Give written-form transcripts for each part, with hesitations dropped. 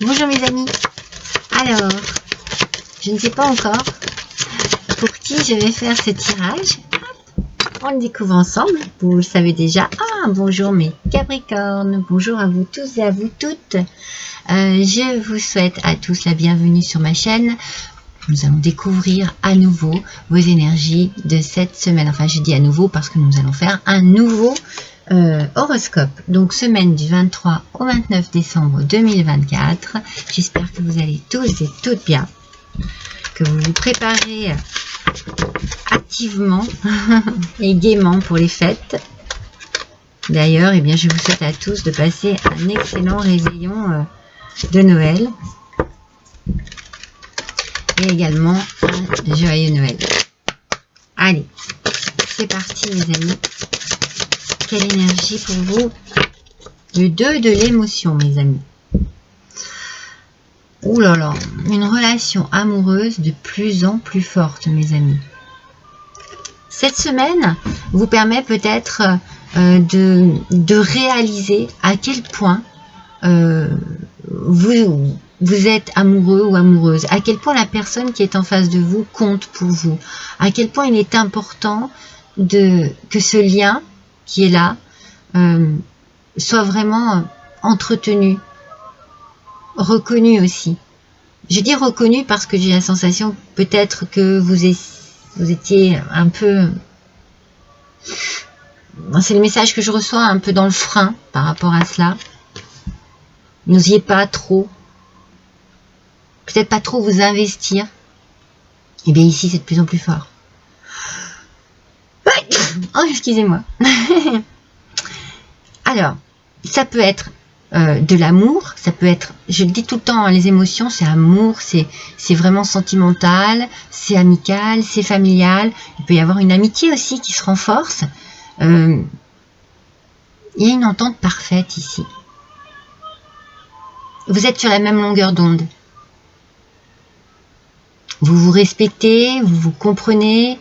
Bonjour mes amis. Alors, je ne sais pas encore pour qui je vais faire ce tirage. On le découvre ensemble, vous le savez déjà. Ah, bonjour mes Capricornes, bonjour à vous tous et à vous toutes. Je vous souhaite à tous la bienvenue sur ma chaîne. Nous allons découvrir à nouveau vos énergies de cette semaine. Enfin, je dis à nouveau parce que nous allons faire un nouveau horoscope. Donc, semaine du 23 au 29 décembre 2024. J'espère que vous allez tous et toutes bien. Que vous vous préparez activement et gaiement pour les fêtes. D'ailleurs, eh bien, je vous souhaite à tous de passer un excellent réveillon de Noël. Et également un joyeux Noël. Allez, c'est parti mes amis. Quelle énergie pour vous? Le 2 de l'émotion mes amis. Ouh là là, une relation amoureuse de plus en plus forte mes amis. Cette semaine vous permet peut-être de réaliser à quel point vous êtes amoureux ou amoureuse, à quel point la personne qui est en face de vous compte pour vous, à quel point il est important que ce lien qui est là soit vraiment entretenu, reconnu aussi. Je dis reconnu parce que j'ai la sensation peut-être que vous étiez un peu... C'est le message que je reçois un peu dans le frein par rapport à cela. N'osiez pas trop, peut-être pas trop vous investir. Et bien ici c'est de plus en plus fort. Oh, excusez-moi. Alors, ça peut être de l'amour, ça peut être, je le dis tout le temps, hein, les émotions, c'est amour, c'est vraiment sentimental, c'est amical, c'est familial. Il peut y avoir une amitié aussi qui se renforce. Il y a une entente parfaite ici. Vous êtes sur la même longueur d'onde. Vous vous respectez, vous vous comprenez.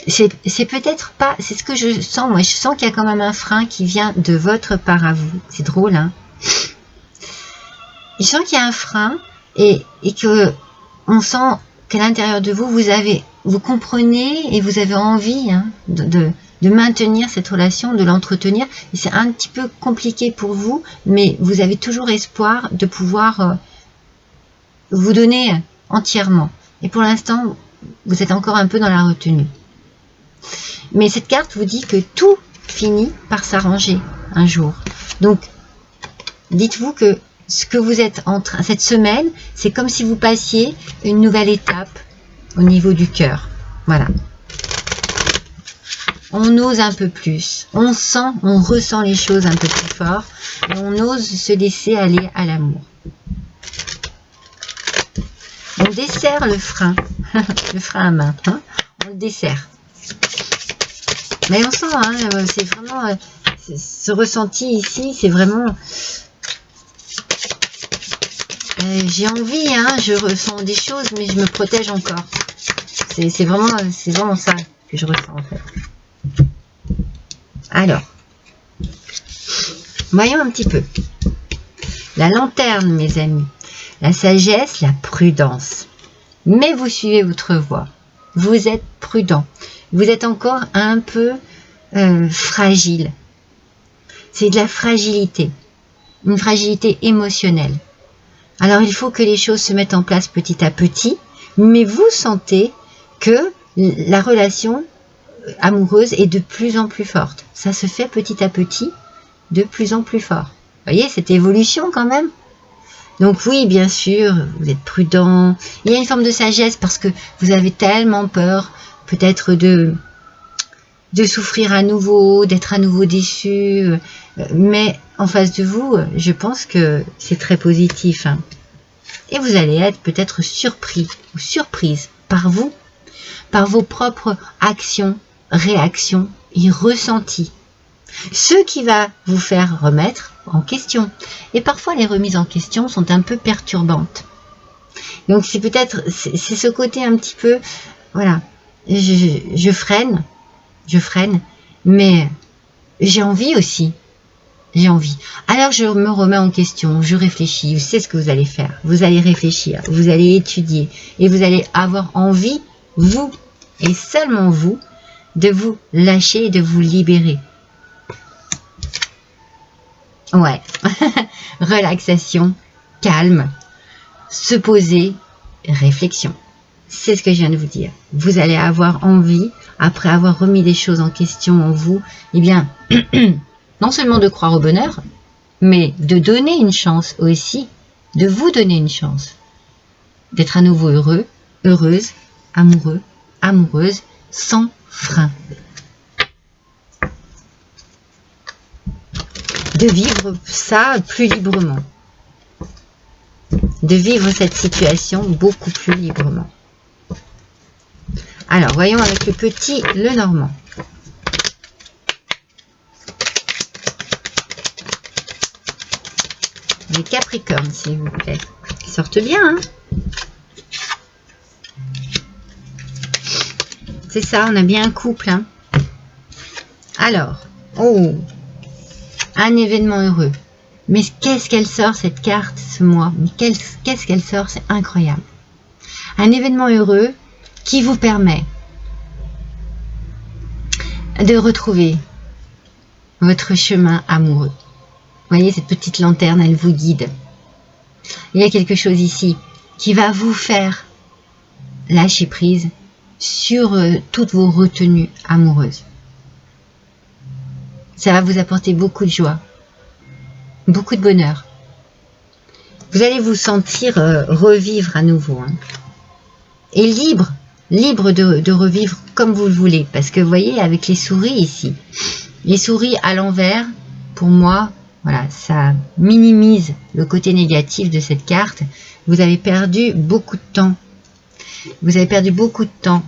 C'est peut-être pas, c'est ce que je sens, moi je sens qu'il y a quand même un frein qui vient de votre part à vous. C'est drôle, hein. Je sens qu'il y a un frein et que on sent qu'à l'intérieur de vous, vous comprenez et vous avez envie hein, de maintenir cette relation, de l'entretenir. Et c'est un petit peu compliqué pour vous, mais vous avez toujours espoir de pouvoir vous donner entièrement. Et pour l'instant, vous êtes encore un peu dans la retenue. Mais cette carte vous dit que tout finit par s'arranger un jour. Donc, dites-vous que ce que vous êtes en train, cette semaine, c'est comme si vous passiez une nouvelle étape au niveau du cœur. Voilà. On ose un peu plus. On sent, on ressent les choses un peu plus fort. Et on ose se laisser aller à l'amour. On desserre le frein. Le frein à main. Hein, on le desserre. Mais on sent, hein, c'est vraiment, ce ressenti ici, c'est vraiment, j'ai envie, hein, je ressens des choses, mais je me protège encore. C'est vraiment ça que je ressens en fait. Alors, voyons un petit peu. La lanterne, mes amis, la sagesse, la prudence. Mais vous suivez votre voie. Vous êtes prudent. Vous êtes encore un peu fragile. C'est de la fragilité. Une fragilité émotionnelle. Alors, il faut que les choses se mettent en place petit à petit. Mais vous sentez que la relation amoureuse est de plus en plus forte. Ça se fait petit à petit, de plus en plus fort. Vous voyez, cette évolution quand même. Donc oui, bien sûr, vous êtes prudent. Il y a une forme de sagesse parce que vous avez tellement peur peut-être de souffrir à nouveau, d'être à nouveau déçu. Mais en face de vous, je pense que c'est très positif. Hein. Et vous allez être peut-être surpris ou surprise par vous, par vos propres actions, réactions et ressentis. Ce qui va vous faire remettre en question. Et parfois, les remises en question sont un peu perturbantes. Donc, c'est peut-être, c'est ce côté un petit peu, voilà, je freine, mais j'ai envie aussi j'ai envie. Alors je me remets en question, je réfléchis. Vous savez ce que vous allez faire. Vous allez réfléchir, vous allez étudier et vous allez avoir envie, vous et seulement vous, de vous lâcher et de vous libérer. Ouais, relaxation, calme, se poser, réflexion. C'est ce que je viens de vous dire. Vous allez avoir envie, après avoir remis des choses en question en vous, eh bien, non seulement de croire au bonheur, mais de donner une chance aussi, de vous donner une chance, d'être à nouveau heureux, heureuse, amoureux, amoureuse, sans frein. De vivre ça plus librement. De vivre cette situation beaucoup plus librement. Alors, voyons avec le petit Lenormand. Les Capricornes, s'il vous plaît. Ils sortent bien, hein? C'est ça, on a bien un couple, hein? Alors, oh, un événement heureux. Mais qu'est-ce qu'elle sort, cette carte, ce mois? Mais qu'est-ce qu'elle sort? C'est incroyable. Un événement heureux qui vous permet de retrouver votre chemin amoureux. Vous voyez, cette petite lanterne, elle vous guide. Il y a quelque chose ici qui va vous faire lâcher prise sur toutes vos retenues amoureuses. Ça va vous apporter beaucoup de joie, beaucoup de bonheur. Vous allez vous sentir revivre à nouveau. Hein. Et libre de revivre comme vous le voulez. Parce que vous voyez, avec les souris ici, les souris à l'envers, pour moi, voilà, ça minimise le côté négatif de cette carte. Vous avez perdu beaucoup de temps. Vous avez perdu beaucoup de temps.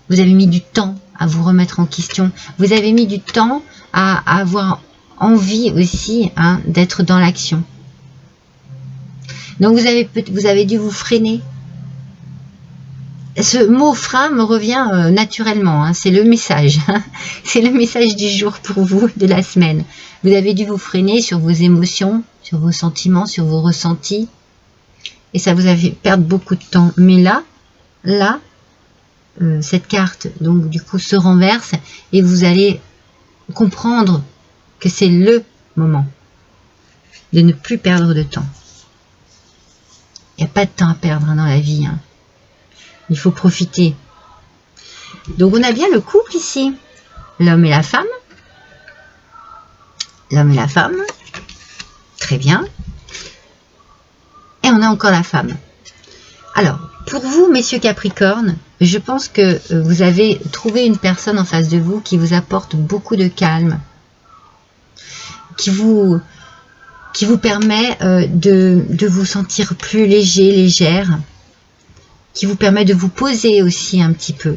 Vous avez mis du temps à vous remettre en question. Vous avez mis du temps à avoir envie aussi hein, d'être dans l'action. Donc vous avez dû vous freiner. Ce mot frein me revient naturellement, hein, c'est le message. Hein, c'est le message du jour pour vous, de la semaine. Vous avez dû vous freiner sur vos émotions, sur vos sentiments, sur vos ressentis. Et ça vous a fait perdre beaucoup de temps. Mais là, cette carte, donc du coup, se renverse et vous allez comprendre que c'est le moment de ne plus perdre de temps. Il n'y a pas de temps à perdre hein, dans la vie. Hein. Il faut profiter. Donc on a bien le couple ici. L'homme et la femme. L'homme et la femme. Très bien. Et on a encore la femme. Alors, pour vous, messieurs Capricorne, je pense que vous avez trouvé une personne en face de vous qui vous apporte beaucoup de calme. Qui vous permet de vous sentir plus léger, légère. Qui vous permet de vous poser aussi un petit peu.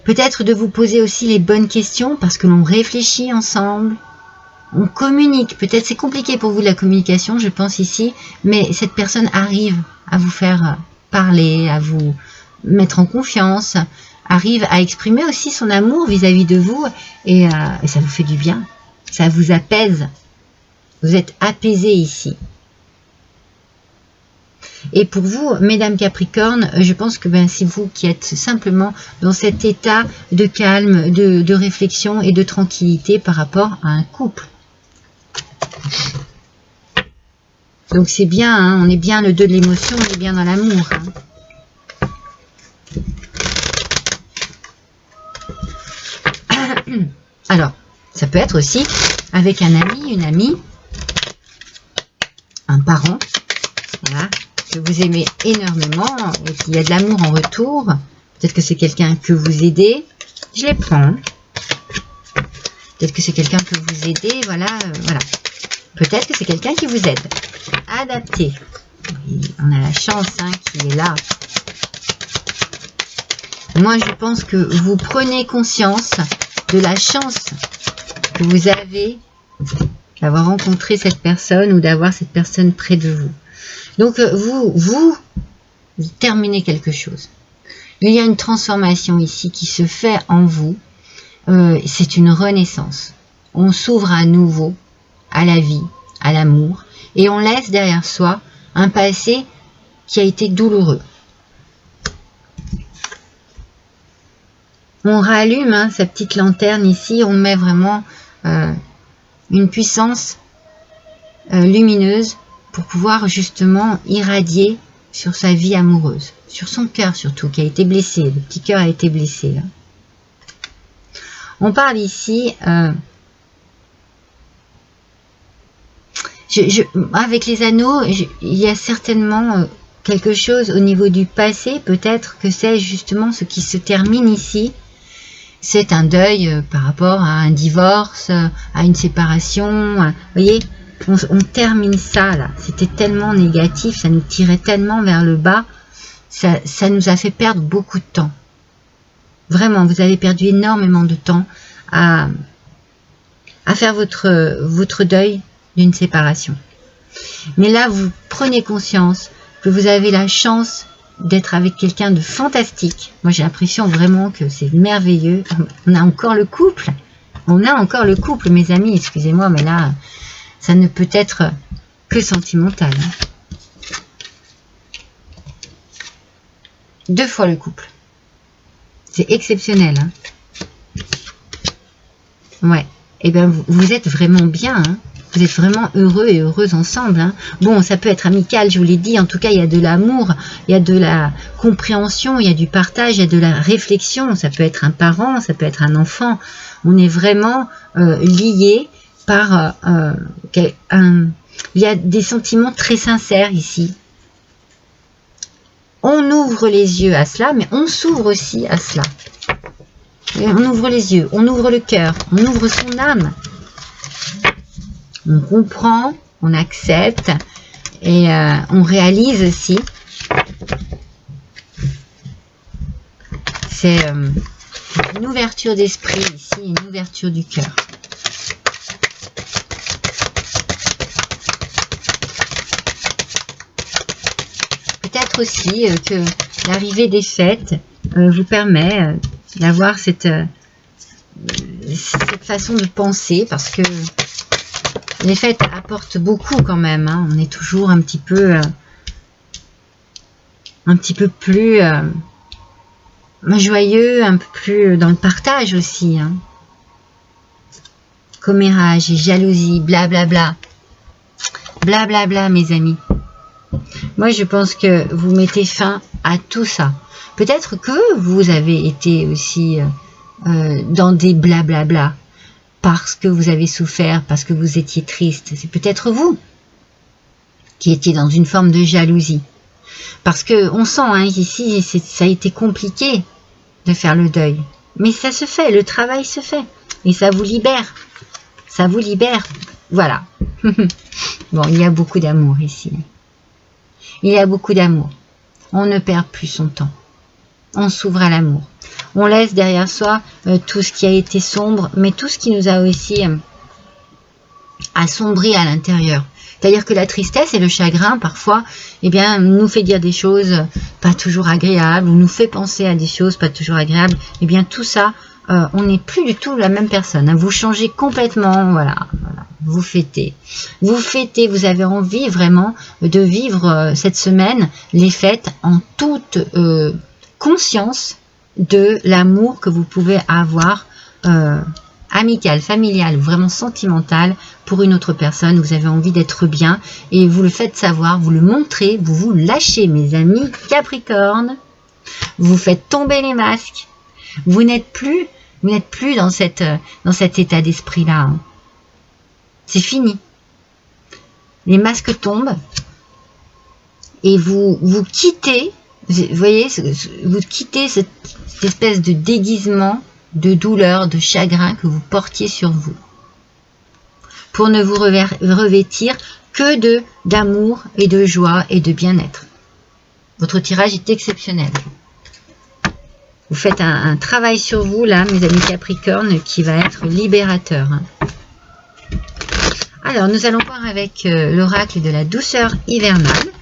Peut-être de vous poser aussi les bonnes questions parce que l'on réfléchit ensemble. On communique. Peut-être c'est compliqué pour vous la communication, je pense ici. Mais cette personne arrive à vous faire parler, à vous mettre en confiance. Arrive à exprimer aussi son amour vis-à-vis de vous. Et ça vous fait du bien. Ça vous apaise. Vous êtes apaisé ici. Et pour vous, mesdames Capricorne, je pense que c'est vous qui êtes simplement dans cet état de calme, de réflexion et de tranquillité par rapport à un couple. Donc c'est bien, hein, on est bien le 2 de l'émotion, on est bien dans l'amour. Hein. Alors, ça peut être aussi avec un ami, une amie, un parent, voilà. Que vous aimez énormément et qu'il y a de l'amour en retour. Peut-être que c'est quelqu'un que vous aidez. Je les prends. Peut-être que c'est quelqu'un que vous aidez. Voilà, voilà. Peut-être que c'est quelqu'un qui vous aide. Adapté. Et on a la chance hein, qui est là. Moi, je pense que vous prenez conscience de la chance que vous avez d'avoir rencontré cette personne ou d'avoir cette personne près de vous. Donc, vous terminez quelque chose. Il y a une transformation ici qui se fait en vous. C'est une renaissance. On s'ouvre à nouveau à la vie, à l'amour, et on laisse derrière soi un passé qui a été douloureux. On rallume sa petite lanterne ici, on met vraiment une puissance lumineuse pour pouvoir justement irradier sur sa vie amoureuse, sur son cœur surtout, qui a été blessé, le petit cœur a été blessé. Là. On parle ici, avec les anneaux, il y a certainement quelque chose au niveau du passé, peut-être que c'est justement ce qui se termine ici. C'est un deuil par rapport à un divorce, à une séparation. Vous voyez, on termine ça là. C'était tellement négatif, ça nous tirait tellement vers le bas. Ça nous a fait perdre beaucoup de temps. Vraiment, vous avez perdu énormément de temps à faire votre deuil d'une séparation. Mais là, vous prenez conscience que vous avez la chance d'être avec quelqu'un de fantastique. Moi, j'ai l'impression vraiment que c'est merveilleux. On a encore le couple. On a encore le couple, mes amis. Excusez-moi, mais là, ça ne peut être que sentimental. 2 fois le couple. C'est exceptionnel. Hein. Ouais. Eh bien, vous êtes vraiment bien. Hein. Vous êtes vraiment heureux et heureuses ensemble. Hein. Bon, ça peut être amical, je vous l'ai dit. En tout cas, il y a de l'amour, il y a de la compréhension, il y a du partage, il y a de la réflexion. Ça peut être un parent, ça peut être un enfant. On est vraiment liés par... il y a des sentiments très sincères ici. On ouvre les yeux à cela, mais on s'ouvre aussi à cela. Et on ouvre les yeux, on ouvre le cœur, on ouvre son âme. On comprend, on accepte et on réalise aussi. C'est une ouverture d'esprit ici, une ouverture du cœur. Peut-être aussi que l'arrivée des fêtes vous permet d'avoir cette façon de penser, parce que les fêtes apportent beaucoup quand même. Hein. On est toujours un petit peu plus joyeux, un peu plus dans le partage aussi. Hein. Commérage et jalousie, blablabla. Blablabla, mes amis. Moi, je pense que vous mettez fin à tout ça. Peut-être que vous avez été aussi dans des blablabla. Parce que vous avez souffert, parce que vous étiez triste. C'est peut-être vous qui étiez dans une forme de jalousie. Parce que on sent, hein, ici, ça a été compliqué de faire le deuil. Mais ça se fait, le travail se fait. Et ça vous libère. Ça vous libère. Voilà. Bon, il y a beaucoup d'amour ici. Il y a beaucoup d'amour. On ne perd plus son temps. On s'ouvre à l'amour. On laisse derrière soi tout ce qui a été sombre, mais tout ce qui nous a aussi assombri à l'intérieur. C'est-à-dire que la tristesse et le chagrin, parfois, eh bien, nous fait dire des choses pas toujours agréables, ou nous fait penser à des choses pas toujours agréables. Eh bien, tout ça, on n'est plus du tout la même personne. Hein. Vous changez complètement, voilà. Vous fêtez. Vous fêtez, vous avez envie vraiment de vivre cette semaine, les fêtes, en toute conscience de l'amour que vous pouvez avoir amical, familial, vraiment sentimental pour une autre personne. Vous avez envie d'être bien et vous le faites savoir, vous le montrez, vous vous lâchez, mes amis Capricorne. Vous faites tomber les masques. Vous n'êtes plus dans cet état d'esprit-là. Hein. C'est fini. Les masques tombent et vous quittez, vous voyez, vous quittez cette espèce de déguisement de douleur, de chagrin que vous portiez sur vous. Pour ne vous revêtir que d'amour et de joie et de bien-être. Votre tirage est exceptionnel. Vous faites un travail sur vous, là, mes amis Capricorne, qui va être libérateur. Hein. Alors, nous allons voir avec l'oracle de la douceur hivernale.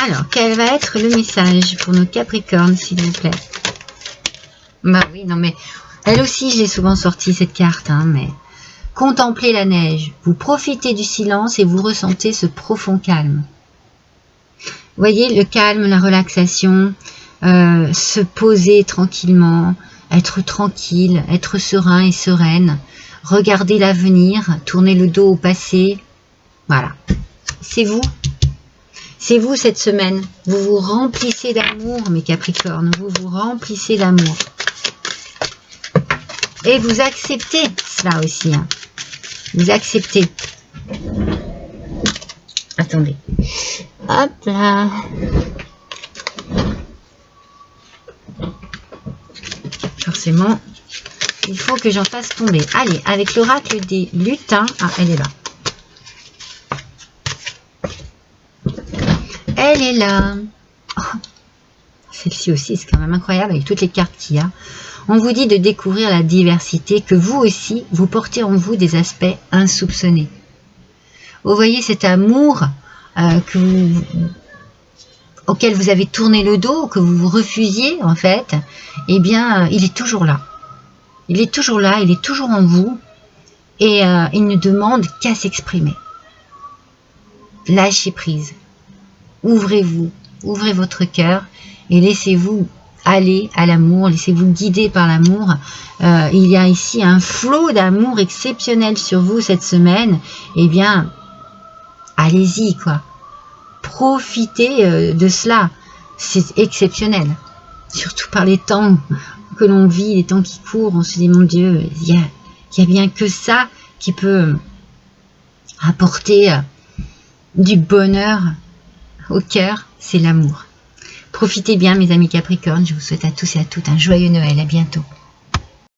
Alors, quel va être le message pour nos Capricornes, s'il vous plaît? Bah oui, non mais, Elle aussi, je l'ai souvent sortie cette carte, hein, mais contemplez la neige. Vous profitez du silence et vous ressentez ce profond calme. Vous voyez, le calme, la relaxation, se poser tranquillement, être tranquille, être serein et sereine, regarder l'avenir, tourner le dos au passé. Voilà, c'est vous. C'est vous cette semaine. Vous vous remplissez d'amour, mes Capricornes. Vous vous remplissez d'amour. Et vous acceptez cela aussi. Hein. Vous acceptez. Attendez. Hop là. Forcément, il faut que j'en fasse tomber. Allez, avec l'oracle des lutins. Ah, elle est là. Elle est là. Oh, celle-ci aussi, c'est quand même incroyable avec toutes les cartes qu'il y a. On vous dit de découvrir la diversité, que vous aussi, vous portez en vous des aspects insoupçonnés. Vous voyez cet amour auquel vous avez tourné le dos, que vous vous refusiez en fait, eh bien, il est toujours là. Il est toujours là, il est toujours en vous et il ne demande qu'à s'exprimer. Lâchez prise. Ouvrez-vous, ouvrez votre cœur et laissez-vous aller à l'amour, laissez-vous guider par l'amour. Il y a ici un flot d'amour exceptionnel sur vous cette semaine. Eh bien, allez-y quoi. Profitez de cela. C'est exceptionnel. Surtout par les temps que l'on vit, les temps qui courent. On se dit, mon Dieu, il y a bien que ça qui peut apporter du bonheur au cœur, c'est l'amour. Profitez bien mes amis Capricornes, je vous souhaite à tous et à toutes un joyeux Noël, à bientôt.